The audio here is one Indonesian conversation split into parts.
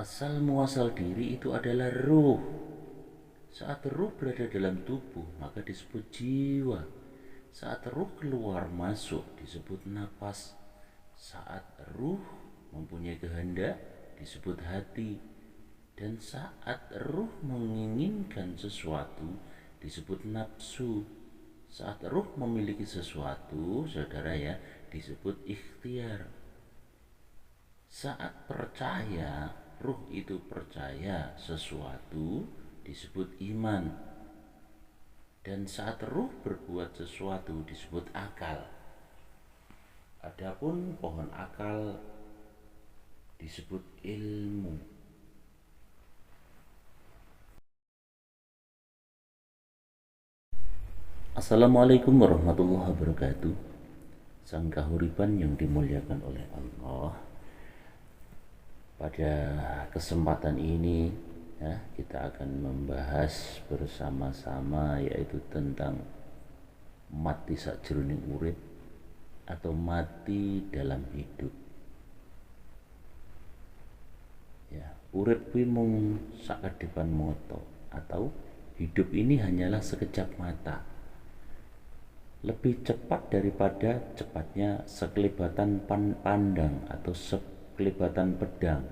Asal muasal diri itu adalah ruh. Saat ruh berada dalam tubuh maka disebut jiwa. Saat ruh keluar masuk disebut napas. Saat ruh mempunyai kehendak disebut hati. Dan saat ruh menginginkan sesuatu disebut nafsu. Saat ruh memiliki sesuatu, saudara ya, disebut ikhtiar. Saat percaya, ruh itu percaya sesuatu disebut iman. Dan saat ruh berbuat sesuatu disebut akal. Adapun pohon akal disebut ilmu. Assalamualaikum warahmatullahi wabarakatuh. Sang kahuripan yang dimuliakan oleh Allah. Pada kesempatan ini ya, kita akan membahas bersama-sama yaitu tentang mati sakjroning urip atau mati dalam hidup. Ya, urip kuwi mung sakedepan mata atau hidup ini hanyalah sekejap mata. Lebih cepat daripada cepatnya sekelibatan pandang atau sekelibatan pedang.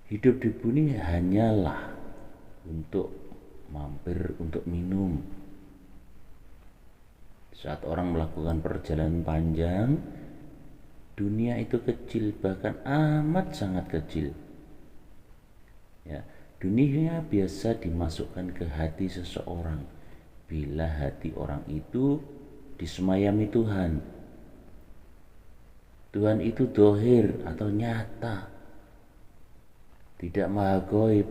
Hidup di bumi hanyalah untuk mampir, untuk minum. Saat orang melakukan perjalanan panjang, dunia itu kecil, bahkan amat sangat kecil. Ya, dunia biasa dimasukkan ke hati seseorang bila hati orang itu disemayami Tuhan. Tuhan itu dohir atau nyata, tidak maha gaib,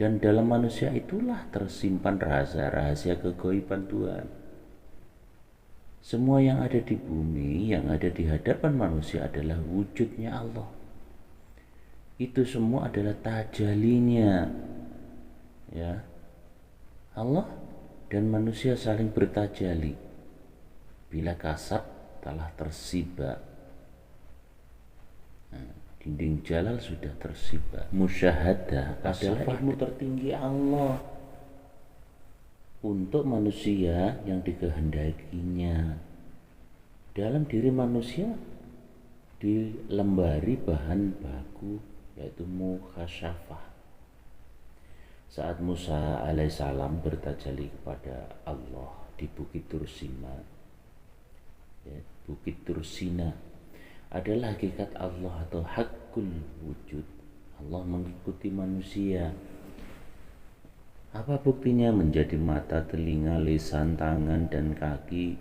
dan dalam manusia itulah tersimpan rahasia-rahasia kegoiban Tuhan. Semua yang ada di bumi, yang ada di hadapan manusia adalah wujudnya Allah. Itu semua adalah tajalinya. Ya, Allah dan manusia saling bertajali. Bila kasab telah tersibak, dinding jalal sudah tersibak. Musyahadah adalah ilmu tertinggi Allah untuk manusia yang dikehendakinya. Dalam diri manusia dilembari bahan baku yaitu mukhasyafah. Saat Musa alaihissalam bertajali kepada Allah di Bukit Tursina, ya, Bukit Tursina adalah hakikat Allah atau hakul wujud. Allah mengikuti manusia. Apa buktinya? Menjadi mata, telinga, lisan, tangan, dan kaki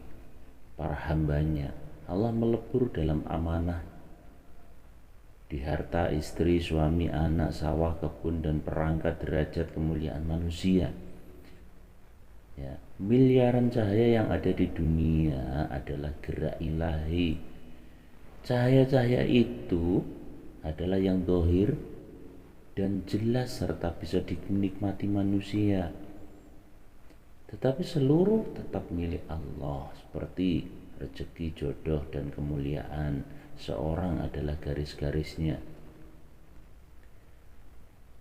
para hambanya. Allah melebur dalam amanah di harta, istri, suami, anak, sawah, kebun, dan perangkat derajat kemuliaan manusia. Ya, miliaran cahaya yang ada di dunia adalah gerak ilahi. Cahaya-cahaya itu adalah yang dohir dan jelas serta bisa dinikmati manusia. Tetapi seluruh tetap milik Allah, seperti rezeki, jodoh, dan kemuliaan seorang adalah garis-garisnya.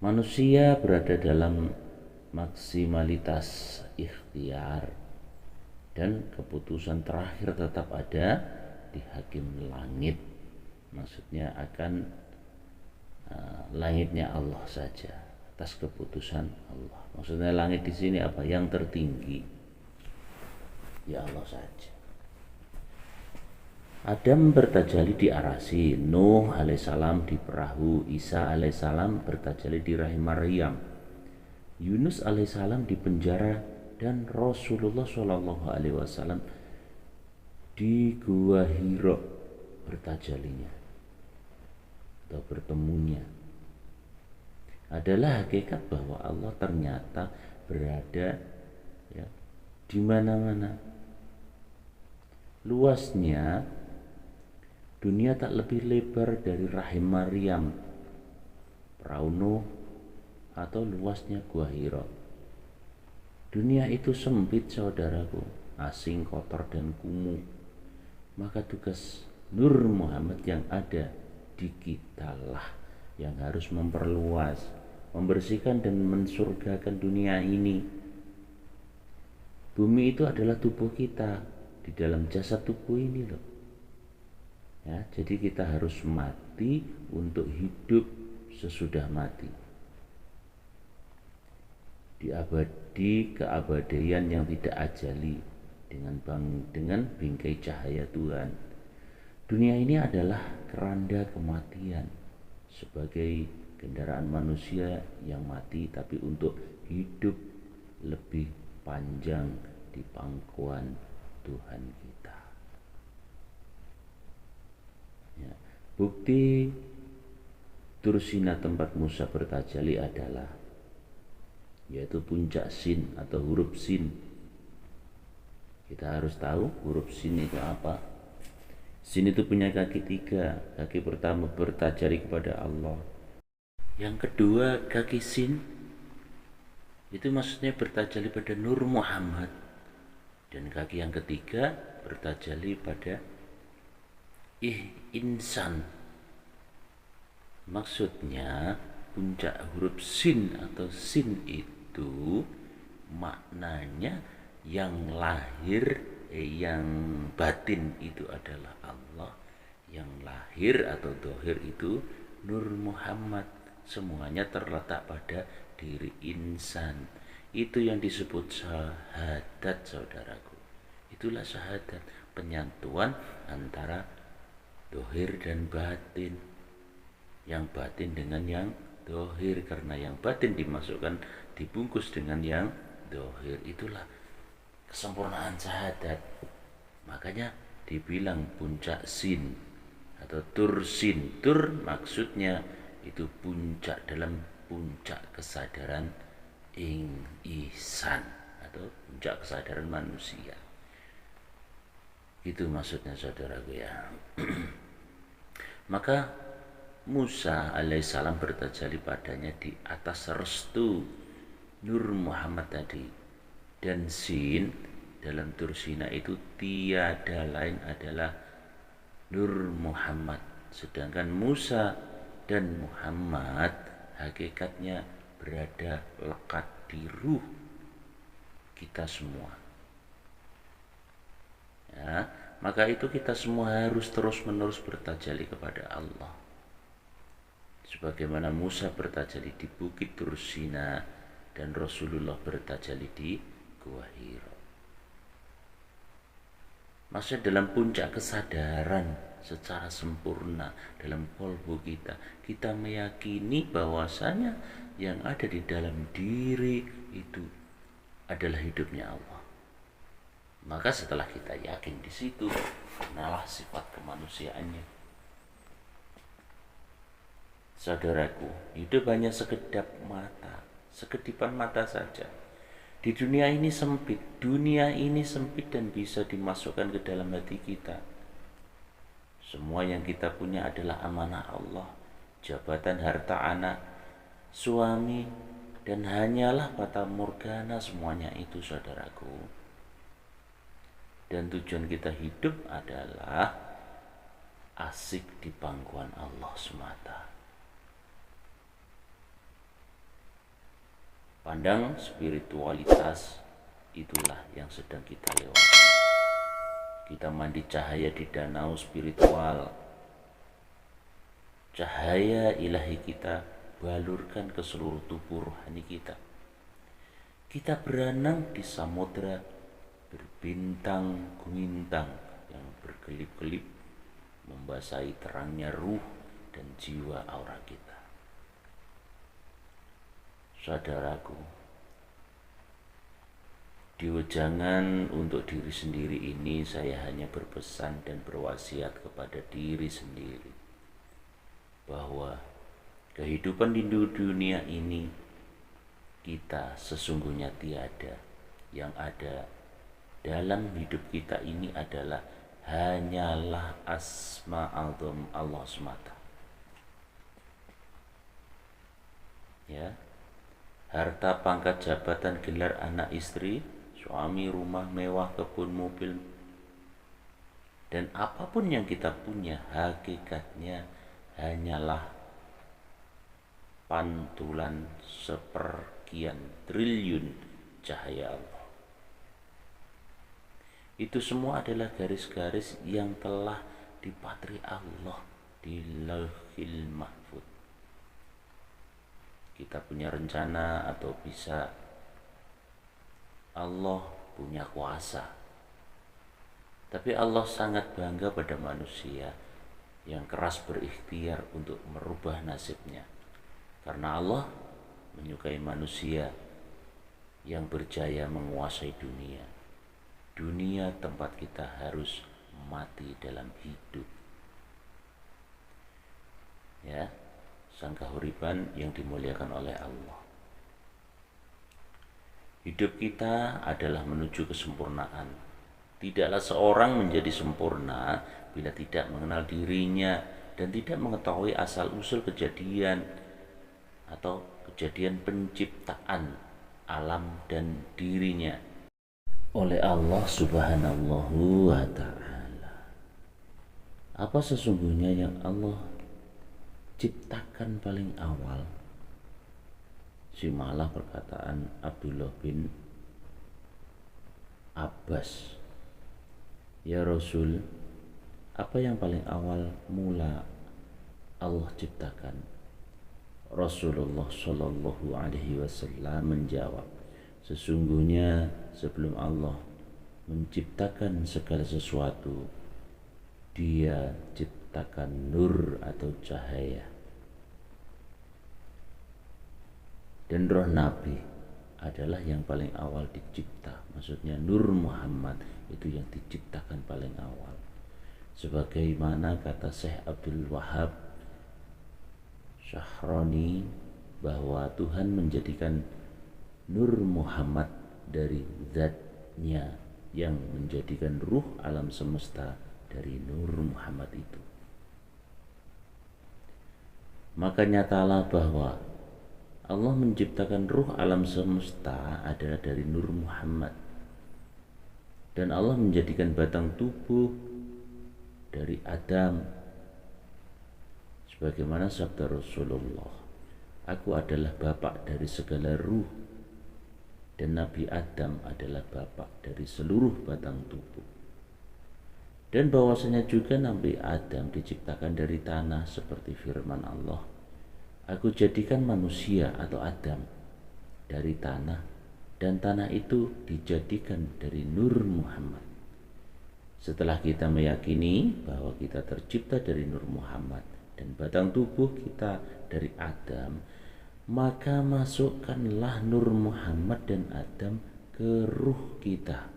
Manusia berada dalam maksimalitas ikhtiar dan keputusan terakhir tetap ada di hakim langit. Maksudnya akan langitnya Allah saja, atas keputusan Allah. Maksudnya langit di sini apa? Yang tertinggi, ya Allah saja. Adam bertajali di arasi, Nuh alaihissalam di perahu, Isa alaihissalam bertajali di rahim Maryam, Yunus alaihissalam di penjara, dan Rasulullah shallallahu alaihi wasallam di Gua Hira bertajalinya atau bertemunya. Adalah hakikat bahwa Allah ternyata berada ya, di mana-mana. Luasnya dunia tak lebih lebar dari rahim Maryam, perahu Nuh, atau luasnya Gua Hira. Dunia itu sempit, saudaraku, asing, kotor, dan kumuh. Maka tugas Nur Muhammad yang ada di kitalah yang harus memperluas, membersihkan dan mensurgakan dunia ini. Bumi itu adalah tubuh kita, di dalam jasad tubuh ini loh. Ya, jadi kita harus mati untuk hidup sesudah mati. Diabadi keabadian yang tidak ajali dengan bingkai cahaya Tuhan. Dunia ini adalah keranda kematian sebagai kendaraan manusia yang mati tapi untuk hidup lebih panjang di pangkuan Tuhan kita. Ya. Bukti Tursina tempat Musa bertajalli adalah yaitu puncak sin atau huruf sin. Kita harus tahu huruf sin itu apa. Sin itu punya kaki 3. Kaki pertama bertajalli kepada Allah. Yang kedua kaki sin itu maksudnya bertajalli pada Nur Muhammad. Dan kaki yang ketiga bertajalli pada insan. Maksudnya puncak huruf sin atau sin itu maknanya yang lahir yang batin itu adalah Allah, yang lahir atau dohir itu Nur Muhammad. Semuanya terletak pada diri insan. Itu yang disebut syahadat, saudaraku. Itulah syahadat, penyatuan antara dohir dan batin, yang batin dengan yang dohir, karena yang batin dimasukkan dibungkus dengan yang dohir. Itulah kesempurnaan syahadat. Makanya dibilang puncak sin atau tursin. Tur maksudnya itu puncak, dalam puncak kesadaran ihsan atau puncak kesadaran manusia. Itu maksudnya, saudaraku ya. Maka Musa alaihissalam bertajalli padanya di atas restu Nur Muhammad tadi. Dan sin dalam Tursina itu tiada lain adalah Nur Muhammad. Sedangkan Musa dan Muhammad hakikatnya berada lekat di ruh kita semua. Ya, maka itu kita semua harus terus-menerus bertajalli kepada Allah. Sebagaimana Musa bertajalli di Bukit Tursina dan Rasulullah bertajalli di Gua Hira. Maksudnya dalam puncak kesadaran secara sempurna dalam kolbu kita, kita meyakini bahwasanya yang ada di dalam diri itu adalah hidupnya Allah. Maka setelah kita yakin di situ, kenalah sifat kemanusiaannya. Saudaraku, hidup hanya sekedap mata, sekedipan mata saja. Di dunia ini sempit dan bisa dimasukkan ke dalam hati kita. Semua yang kita punya adalah amanah Allah, jabatan, harta, anak, suami, dan hanyalah fata morgana semuanya itu, saudaraku. Dan tujuan kita hidup adalah asik di pangkuan Allah semata. Pandang spiritualitas itulah yang sedang kita lewati. Kita mandi cahaya di danau spiritual. Cahaya ilahi kita balurkan ke seluruh tubuh rohani kita. Kita berenang di samudra berbintang gulintang yang berkelip-kelip membasahi terangnya ruh dan jiwa aura kita. Saudaraku, di wejangan untuk diri sendiri ini saya hanya berpesan dan berwasiat kepada diri sendiri bahwa kehidupan di dunia ini kita sesungguhnya tiada. Yang ada dalam hidup kita ini adalah hanyalah asma azam Allah semata. Ya, harta, pangkat, jabatan, gelar, anak, istri, suami, rumah, mewah, kebun, mobil, dan apapun yang kita punya hakikatnya hanyalah pantulan seperkian triliun cahaya Allah. Itu semua adalah garis-garis yang telah dipatri Allah di Lauhil Mahfuz. Kita punya rencana atau bisa Allah punya kuasa. Tapi Allah sangat bangga pada manusia yang keras berikhtiar untuk merubah nasibnya. Karena Allah menyukai manusia yang berjaya menguasai dunia. Dunia tempat kita harus mati dalam hidup. Ya, sang kahuriban yang dimuliakan oleh Allah. Hidup kita adalah menuju kesempurnaan. Tidaklah seorang menjadi sempurna bila tidak mengenal dirinya dan tidak mengetahui asal-usul kejadian atau kejadian penciptaan alam dan dirinya oleh Allah Subhanahu wa ta'ala. Apa sesungguhnya yang Allah ciptakan paling awal? Simalah perkataan Abdullah bin Abbas, ya Rasul, apa yang paling awal mula Allah ciptakan? Rasulullah Shallallahu Alaihi Wasallam menjawab, sesungguhnya sebelum Allah menciptakan segala sesuatu, Dia ciptakan nur atau cahaya. Dan roh Nabi adalah yang paling awal dicipta. Maksudnya Nur Muhammad itu yang diciptakan paling awal. Sebagaimana kata Syekh Abdul Wahab Syahroni bahwa Tuhan menjadikan Nur Muhammad dari zatnya yang menjadikan ruh alam semesta dari Nur Muhammad itu. Maka nyatalah bahwa Allah menciptakan ruh alam semesta adalah dari Nur Muhammad. Dan Allah menjadikan batang tubuh dari Adam. Sebagaimana sabda Rasulullah, aku adalah bapak dari segala ruh. Dan Nabi Adam adalah bapak dari seluruh batang tubuh. Dan bahwasanya juga Nabi Adam diciptakan dari tanah seperti firman Allah, aku jadikan manusia atau Adam dari tanah, dan tanah itu dijadikan dari Nur Muhammad. Setelah kita meyakini bahwa kita tercipta dari Nur Muhammad dan batang tubuh kita dari Adam, maka masukkanlah Nur Muhammad dan Adam ke ruh kita.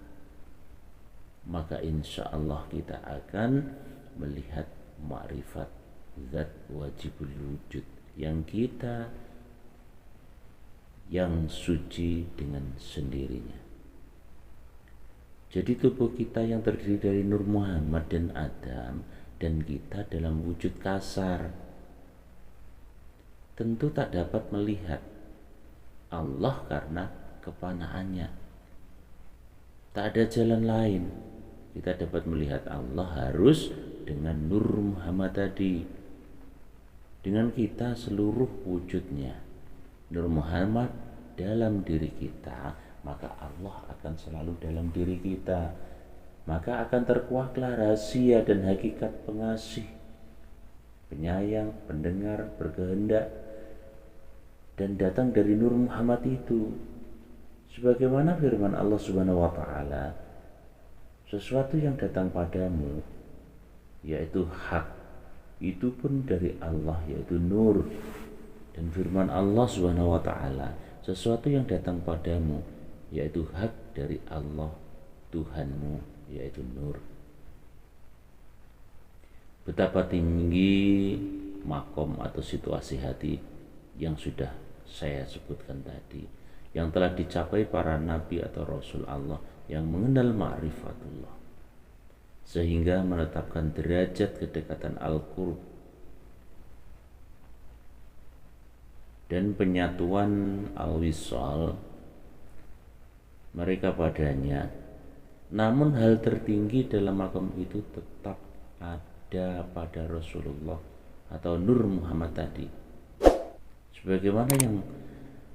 Maka insya Allah kita akan melihat ma'rifat zat wajibul wujud yang kita yang suci dengan sendirinya. Jadi tubuh kita yang terdiri dari Nur Muhammad dan Adam dan kita dalam wujud kasar tentu tak dapat melihat Allah karena kepanaannya. Tak ada jalan lain. Kita dapat melihat Allah harus dengan Nur Muhammad tadi. Dengan kita seluruh wujudnya. Nur Muhammad dalam diri kita, maka Allah akan selalu dalam diri kita. Maka akan terkuaklah rahasia dan hakikat pengasih, penyayang, pendengar, berkehendak, dan datang dari Nur Muhammad itu. Sebagaimana firman Allah Subhanahu wa ta'ala, sesuatu yang datang padamu yaitu hak, itu pun dari Allah yaitu nur. Dan firman Allah Subhanahu wa ta'ala, sesuatu yang datang padamu yaitu hak dari Allah Tuhanmu yaitu nur. Betapa tinggi makom atau situasi hati yang sudah saya sebutkan tadi, yang telah dicapai para nabi atau rasul Allah yang mengenal ma'rifatullah, sehingga menetapkan derajat kedekatan al-qurb dan penyatuan al-wisal mereka padanya. Namun hal tertinggi dalam makam itu tetap ada pada Rasulullah atau Nur Muhammad tadi. sebagaimana yang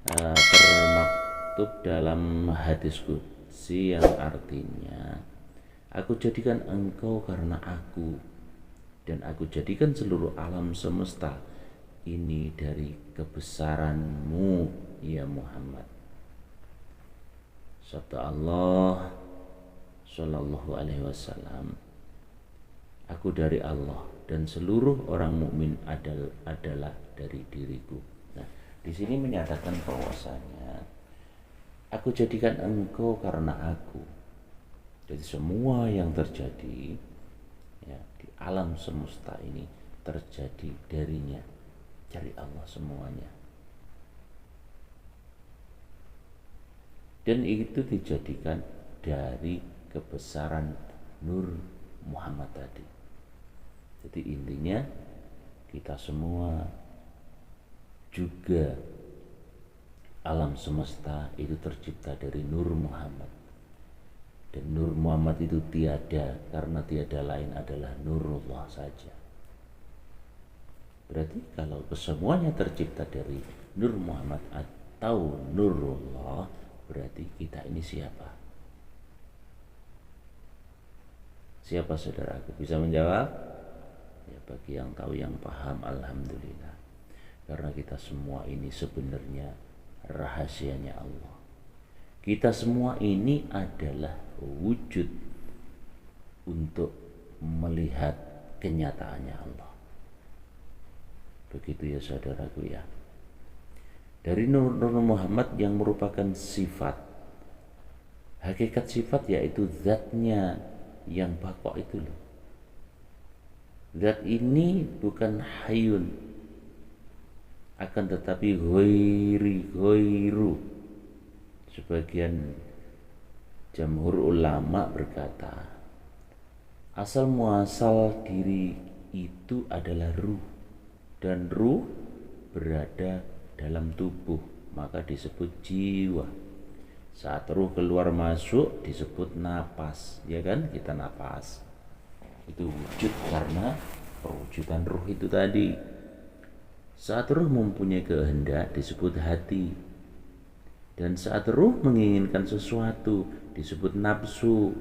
termaktub dalam hadis qudsi yang artinya, aku jadikan engkau karena aku, dan aku jadikan seluruh alam semesta ini dari kebesaranmu ya Muhammad. Sabda Allah Shallallahu Alaihi Wasallam, aku dari Allah dan seluruh orang mukmin adalah dari diriku. Nah, di sini menyatakan bahwasanya aku jadikan engkau karena aku. Jadi semua yang terjadi ya di alam semesta ini terjadi darinya, dari Allah semuanya. Dan itu dijadikan dari kebesaran Nur Muhammad tadi. Jadi intinya kita semua juga alam semesta itu tercipta dari Nur Muhammad. Dan Nur Muhammad itu tiada, karena tiada lain adalah Nurullah saja. Berarti kalau kesemuanya tercipta dari Nur Muhammad atau Nurullah, berarti kita ini siapa? Siapa saudaraku? Bisa menjawab? Ya, bagi yang tahu, yang paham, alhamdulillah. Karena kita semua ini sebenarnya rahasianya Allah. Kita semua ini adalah wujud untuk melihat kenyataannya Allah. Begitu ya saudaraku ya. Dari Nur Muhammad yang merupakan sifat, hakikat sifat yaitu zatnya yang baqo itu loh. Zat ini bukan hayun, akan tetapi ghairu. Sebagian jamhur ulama berkata, asal muasal diri itu adalah ruh, dan ruh berada dalam tubuh, maka disebut jiwa. Saat ruh keluar masuk disebut napas, ya kan? Kita napas. Itu wujud karena perwujudan ruh itu tadi. Saat ruh mempunyai kehendak disebut hati. Dan saat ruh menginginkan sesuatu disebut nafsu.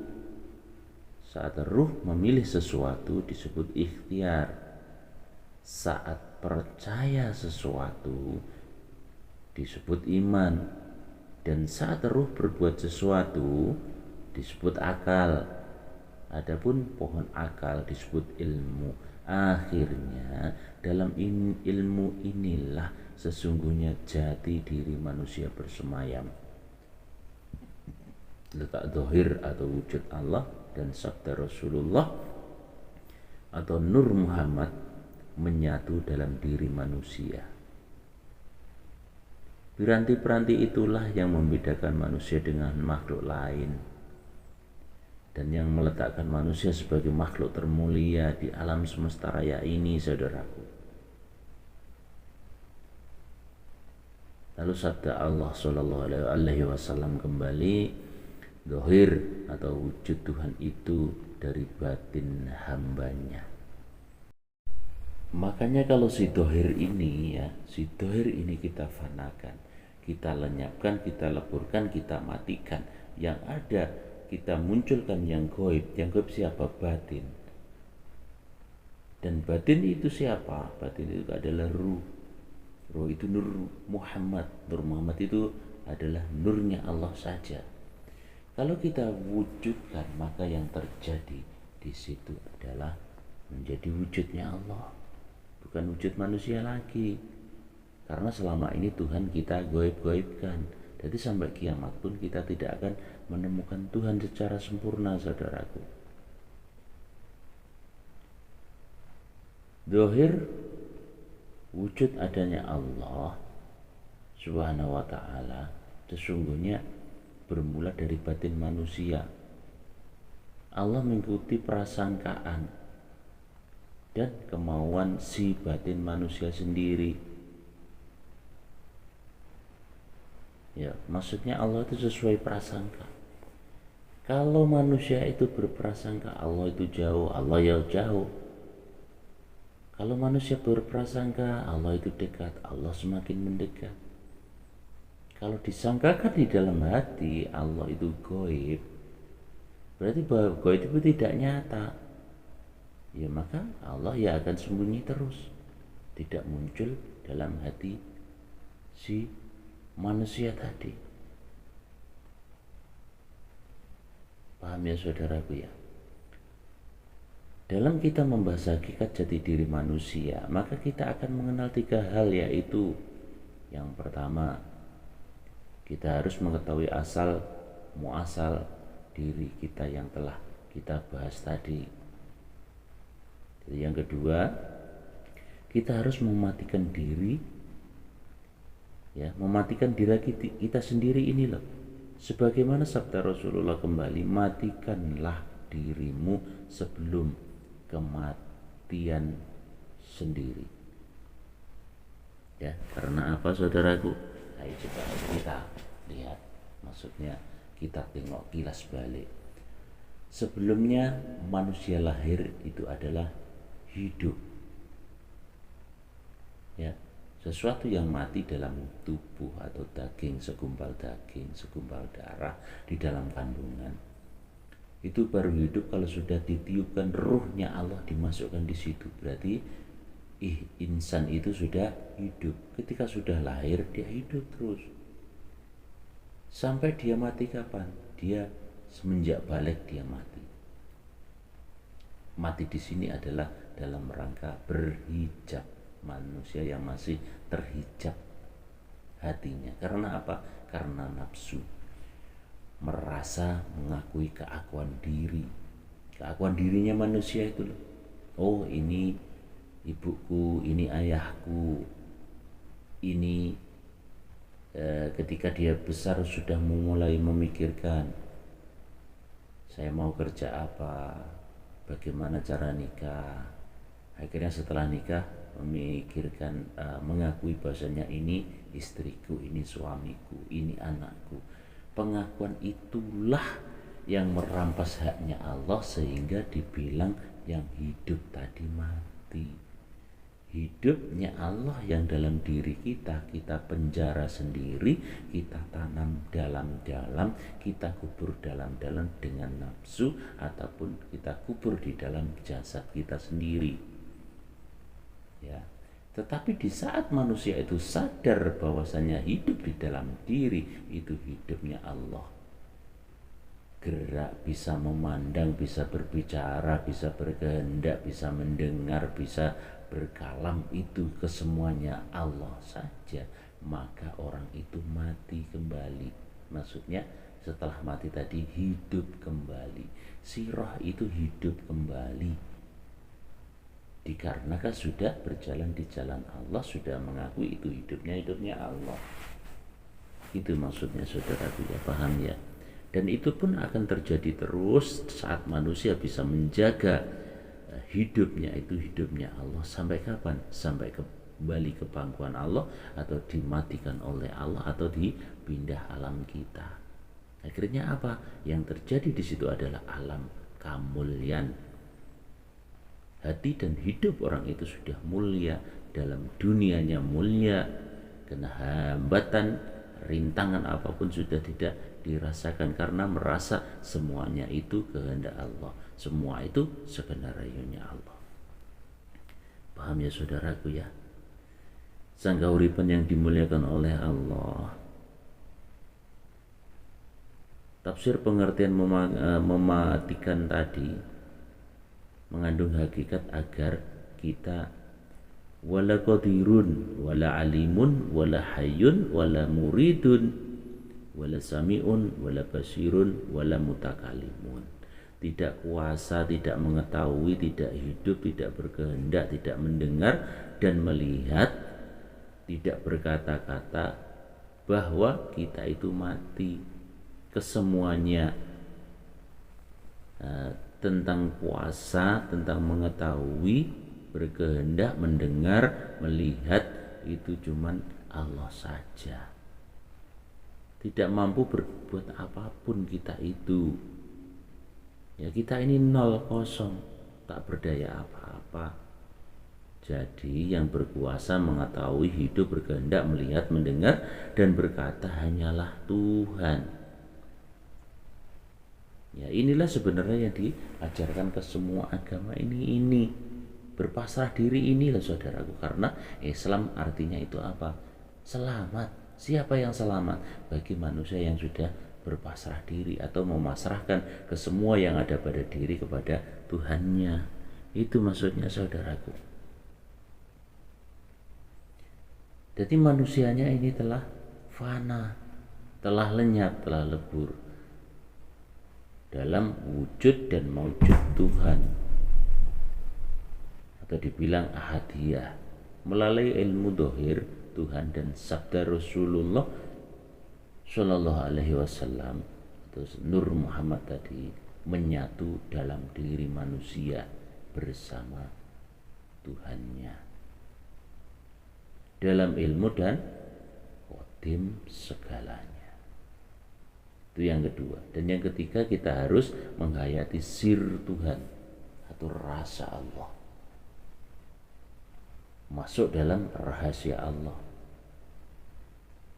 Saat ruh memilih sesuatu disebut ikhtiar. Saat percaya sesuatu disebut iman. Dan saat ruh berbuat sesuatu disebut akal. Adapun pohon akal disebut ilmu. Akhirnya dalam ilmu inilah sesungguhnya jati diri manusia bersemayam. Letak zahir atau wujud Allah dan sabda Rasulullah atau Nur Muhammad menyatu dalam diri manusia. Piranti-piranti itulah yang membedakan manusia dengan makhluk lain dan yang meletakkan manusia sebagai makhluk termulia di alam semesta raya ini, saudaraku. Lalu sabda Allah Shallallahu Alaihi Wasallam kembali, zahir atau wujud Tuhan itu dari batin hambanya. Makanya kalau si zahir ini ya, si zahir ini kita fanakan, kita lenyapkan, kita leburkan, kita matikan. Yang ada kita munculkan yang gaib. Yang gaib siapa? Batin. Dan batin itu siapa? Batin itu adalah ruh. Ruh itu Nur Muhammad. Nur Muhammad itu adalah nurnya Allah saja. Kalau kita wujudkan, maka yang terjadi di situ adalah menjadi wujudnya Allah, bukan wujud manusia lagi. Karena selama ini Tuhan kita gaib-gaibkan. Jadi sampai kiamat pun kita tidak akan menemukan Tuhan secara sempurna, saudaraku. Zahir wujud adanya Allah Subhanahu wa ta'ala sesungguhnya bermula dari batin manusia. Allah mengikuti prasangkaan dan kemauan si batin manusia sendiri. Ya, maksudnya Allah itu sesuai prasangka. Kalau manusia itu berprasangka Allah itu jauh, Allah ya jauh. Kalau manusia berprasangka Allah itu dekat, Allah semakin mendekat. Kalau disangkakan di dalam hati Allah itu gaib, berarti bahwa gaib itu tidak nyata. Ya maka Allah ya akan sembunyi terus, tidak muncul dalam hati si manusia tadi. Paham ya saudaraku ya? Dalam kita membahas hakikat jati diri manusia, maka kita akan mengenal 3 hal, yaitu yang pertama, kita harus mengetahui asal muasal diri kita yang telah kita bahas tadi. Jadi yang kedua, kita harus mematikan diri, ya, mematikan diri kita sendiri ini loh. Sebagaimana sabda Rasulullah kembali, matikanlah dirimu sebelum kematian sendiri. Ya, karena apa saudaraku? Ayo coba kita lihat, maksudnya kita tengok kilas balik. Sebelumnya manusia lahir itu adalah hidup. Ya, sesuatu yang mati dalam tubuh atau daging, segumpal darah di dalam kandungan, itu baru hidup kalau sudah ditiupkan ruhnya Allah, dimasukkan di situ. Berarti insan itu sudah hidup. Ketika sudah lahir dia hidup terus sampai dia mati. Kapan? Dia semenjak balik dia mati. Mati di sini adalah dalam rangka berhijab, manusia yang masih terhijab hatinya. Karena apa? Karena nafsu, merasa mengakui keakuan diri. Keakuan dirinya manusia itu loh. Oh, ini ibuku, ini ayahku. Ini ketika dia besar sudah mulai memikirkan, saya mau kerja apa, bagaimana cara nikah. Akhirnya setelah nikah memikirkan, mengakui bahasanya ini istriku, ini suamiku, ini anakku. Pengakuan itulah yang merampas haknya Allah sehingga dibilang yang hidup tadi mati. Hidupnya Allah yang dalam diri kita penjara sendiri, kita tanam dalam-dalam, kita kubur dalam-dalam dengan nafsu, ataupun kita kubur di dalam jasad kita sendiri. Ya. Tetapi di saat manusia itu sadar bahwasanya hidup di dalam diri itu hidupnya Allah, gerak, bisa memandang, bisa berbicara, bisa berkehendak, bisa mendengar, bisa berkalam, itu kesemuanya Allah saja, maka orang itu mati kembali. Maksudnya setelah mati tadi hidup kembali. Si roh itu hidup kembali dikarenakan sudah berjalan di jalan Allah, sudah mengakui itu hidupnya Allah. Itu maksudnya saudaraku ya, paham ya? Dan itu pun akan terjadi terus saat manusia bisa menjaga hidupnya itu hidupnya Allah. Sampai kapan? Sampai kembali ke pangkuan Allah, atau dimatikan oleh Allah, atau dipindah alam kita. Akhirnya apa? Yang terjadi di situ adalah alam kamulyan. Hati dan hidup orang itu sudah mulia, dalam dunianya mulia, kena hambatan, rintangan apapun sudah tidak dirasakan karena merasa semuanya itu kehendak Allah, semua itu skenario-nya Allah. Paham ya saudaraku ya? Sangga uripan yang dimuliakan oleh Allah. Tafsir pengertian mematikan tadi mengandung hakikat agar kita wala qadirun wala alimun wala hayyun wala muridun wala sami'un wala basirun wala mutakalimun. Tidak kuasa, tidak mengetahui, tidak hidup, tidak berkehendak, tidak mendengar dan melihat, tidak berkata-kata, bahwa kita itu mati. Kesemuanya tentang kuasa, tentang mengetahui, berkehendak, mendengar, melihat, itu cuman Allah saja. Tidak mampu berbuat apapun kita itu. Ya, kita ini 0, kosong, tak berdaya apa-apa. Jadi yang berkuasa mengetahui, hidup, berkehendak, melihat, mendengar, dan berkata hanyalah Tuhan. Ya, inilah sebenarnya yang diajarkan ke semua agama ini. Berpasrah diri inilah saudaraku. Karena Islam artinya itu apa? Selamat. Siapa yang selamat? Bagi manusia yang sudah berpasrah diri atau memasrahkan ke semua yang ada pada diri kepada Tuhannya. Itu maksudnya saudaraku. Jadi manusianya ini telah fana, telah lenyap, telah lebur dalam wujud dan maujud Tuhan, atau dibilang ahadiyah, melalui ilmu dohir Tuhan dan sabda Rasulullah Shallallahu Alaihi Wasallam atau Nur Muhammad tadi menyatu dalam diri manusia bersama Tuhannya dalam ilmu dan kodim segalanya. Itu yang kedua. Dan yang ketiga, kita harus menghayati sir Tuhan atau rasa Allah, masuk dalam rahasia Allah,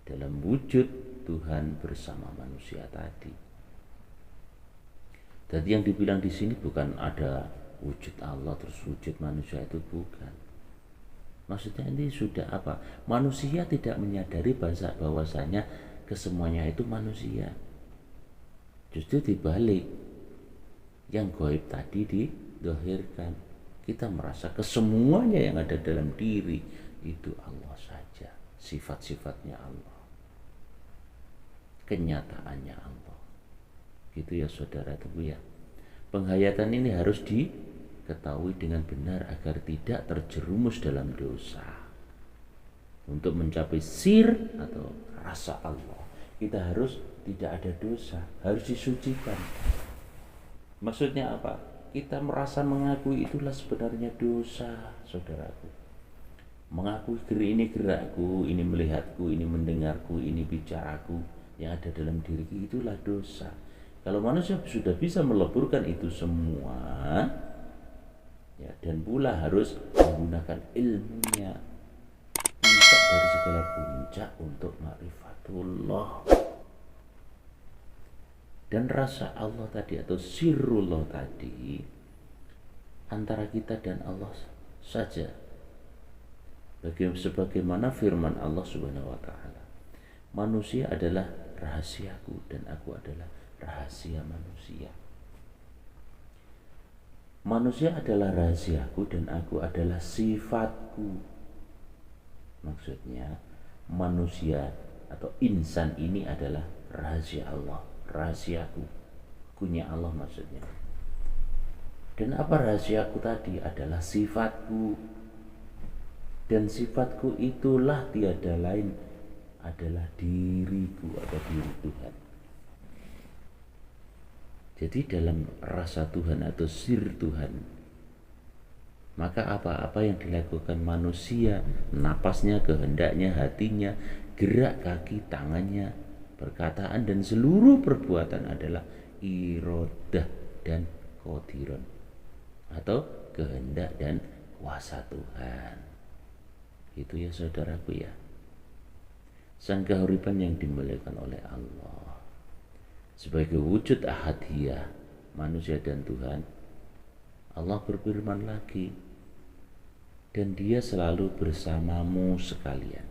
dalam wujud Tuhan bersama manusia tadi. Jadi yang dibilang di sini bukan ada wujud Allah terus wujud manusia, itu bukan. Maksudnya ini sudah apa? Manusia tidak menyadari bahwasanya kesemuanya itu manusia. Justru dibalik, yang gaib tadi didohirkan. Kita merasa kesemuanya yang ada dalam diri itu Allah saja. Sifat-sifatnya Allah, kenyataannya Allah. Gitu ya saudara tunggu ya. Penghayatan ini harus diketahui dengan benar agar tidak terjerumus dalam dosa. Untuk mencapai sir atau rasa Allah, kita harus tidak ada dosa, harus disucikan. Maksudnya apa? Kita merasa mengakui itulah sebenarnya dosa, saudaraku. Mengakui ini gerakku, ini melihatku, ini mendengarku, ini bicaraku, yang ada dalam diriku, itulah dosa. Kalau manusia sudah bisa meleburkan itu semua, ya, dan pula harus menggunakan ilmunya, puncak dari segala puncak untuk ma'rifatullah. Dan rasa Allah tadi atau sirrullah tadi antara kita dan Allah saja. Sebagaimana firman Allah Subhanahu wa taala, manusia adalah rahasiaku dan aku adalah rahasia manusia. Manusia adalah rahasiaku dan aku adalah sifatku. Maksudnya manusia atau insan ini adalah rahasia Allah, rahasiaku, punya Allah maksudnya. Dan apa rahasiaku tadi? Adalah sifatku. Dan sifatku itulah tiada lain adalah diriku atau diri Tuhan. Jadi dalam rasa Tuhan atau sir Tuhan, maka apa-apa yang dilakukan manusia, napasnya, kehendaknya, hatinya, gerak kaki, tangannya, perkataan dan seluruh perbuatan adalah irodah dan qadiron atau kehendak dan kuasa Tuhan. Itu ya saudaraku ya. Sang kahuripan yang dimuliakan oleh Allah sebagai wujud ahadiyah manusia dan Tuhan, Allah berfirman lagi, dan dia selalu bersamamu sekalian.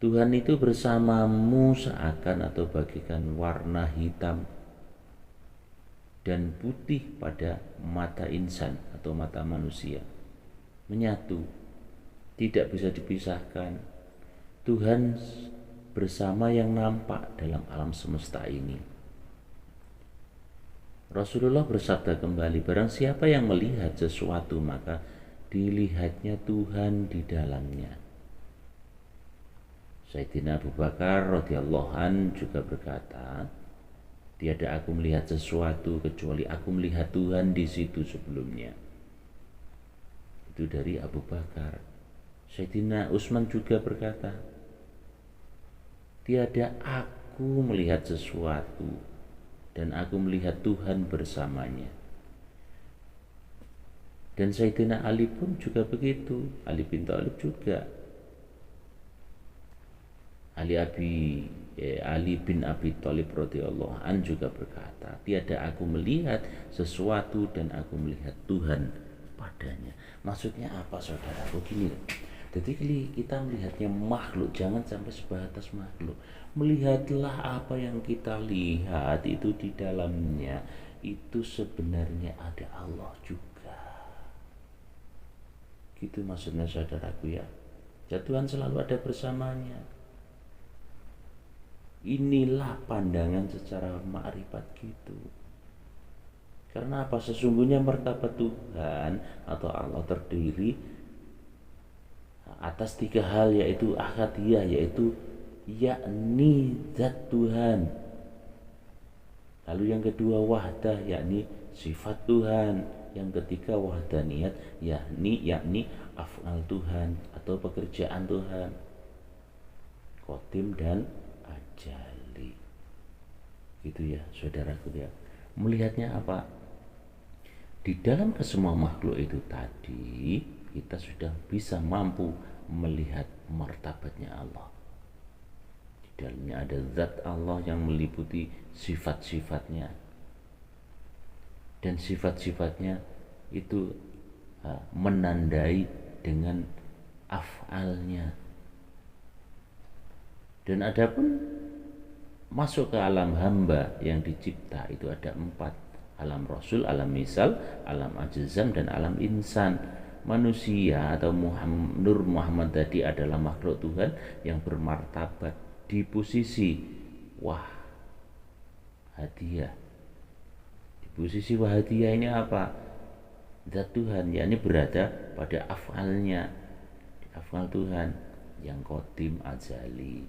Tuhan itu bersamamu seakan atau bagikan warna hitam dan putih pada mata insan atau mata manusia, menyatu, tidak bisa dipisahkan. Tuhan bersama yang nampak dalam alam semesta ini. Rasulullah bersabda kembali, barang siapa yang melihat sesuatu maka dilihatnya Tuhan di dalamnya. Sayyidina Abu Bakar radhiyallahu an juga berkata, tiada aku melihat sesuatu kecuali aku melihat Tuhan di situ sebelumnya. Itu dari Abu Bakar. Sayyidina Utsman juga berkata, tiada aku melihat sesuatu dan aku melihat Tuhan bersamanya. Dan Sayyidina Ali pun juga begitu, Ali bin Thalib juga. Ali bin Abi Thalib radhiyallahu an juga berkata, tiada aku melihat sesuatu dan aku melihat Tuhan padanya. Maksudnya apa saudara? Begini, jadi kita melihatnya makhluk, jangan sampai sebatas makhluk. Melihatlah apa yang kita lihat itu di dalamnya, itu sebenarnya ada Allah juga. Gitu maksudnya saudaraku ya. Ya Tuhan selalu ada bersamanya. Inilah pandangan secara makrifat gitu. Karena apa? Sesungguhnya martabat Tuhan atau Allah terdiri atas tiga hal, yaitu ahadiyah, yaitu yakni zat Tuhan. Lalu yang kedua wahdah, yakni sifat Tuhan. Yang ketiga wahdaniyat, yakni af'al Tuhan atau pekerjaan Tuhan, qadim dan ajali. Gitu ya saudaraku ya. Melihatnya apa? Di dalam kesemua makhluk itu tadi kita sudah bisa mampu melihat martabatnya Allah. Di dalamnya ada zat Allah yang meliputi sifat-sifatnya, dan sifat-sifatnya itu menandai dengan af'alnya. Dan adapun masuk ke alam hamba yang dicipta itu ada 4: alam rasul, alam misal, alam ajzam, dan alam insan. Manusia atau Nur Muhammad tadi adalah makhluk Tuhan yang bermartabat di posisi wahadiyah. Di posisi wahadiyah ini apa? Zat Tuhan, yakni berada pada af'alnya, af'al Tuhan yang qadim azali.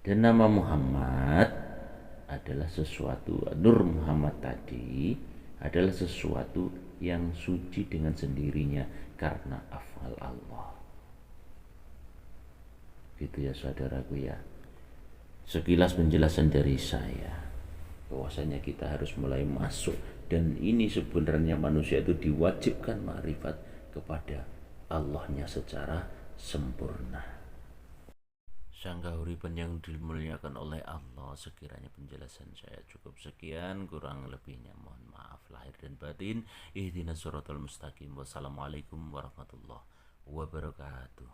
Dan nama Muhammad adalah sesuatu, Nur Muhammad tadi adalah sesuatu yang suci dengan sendirinya karena afal Allah. Gitu ya saudaraku ya. Sekilas penjelasan dari saya, bahwasanya kita harus mulai masuk, dan ini sebenarnya manusia itu diwajibkan ma'rifat kepada Allahnya secara sempurna. Sangga uripan yang dimuliakan oleh Allah, sekiranya penjelasan saya cukup sekian, kurang lebihnya mohon maaf lahir dan batin. Ihdinas siratal mustaqim. Wassalamualaikum warahmatullahi wabarakatuh.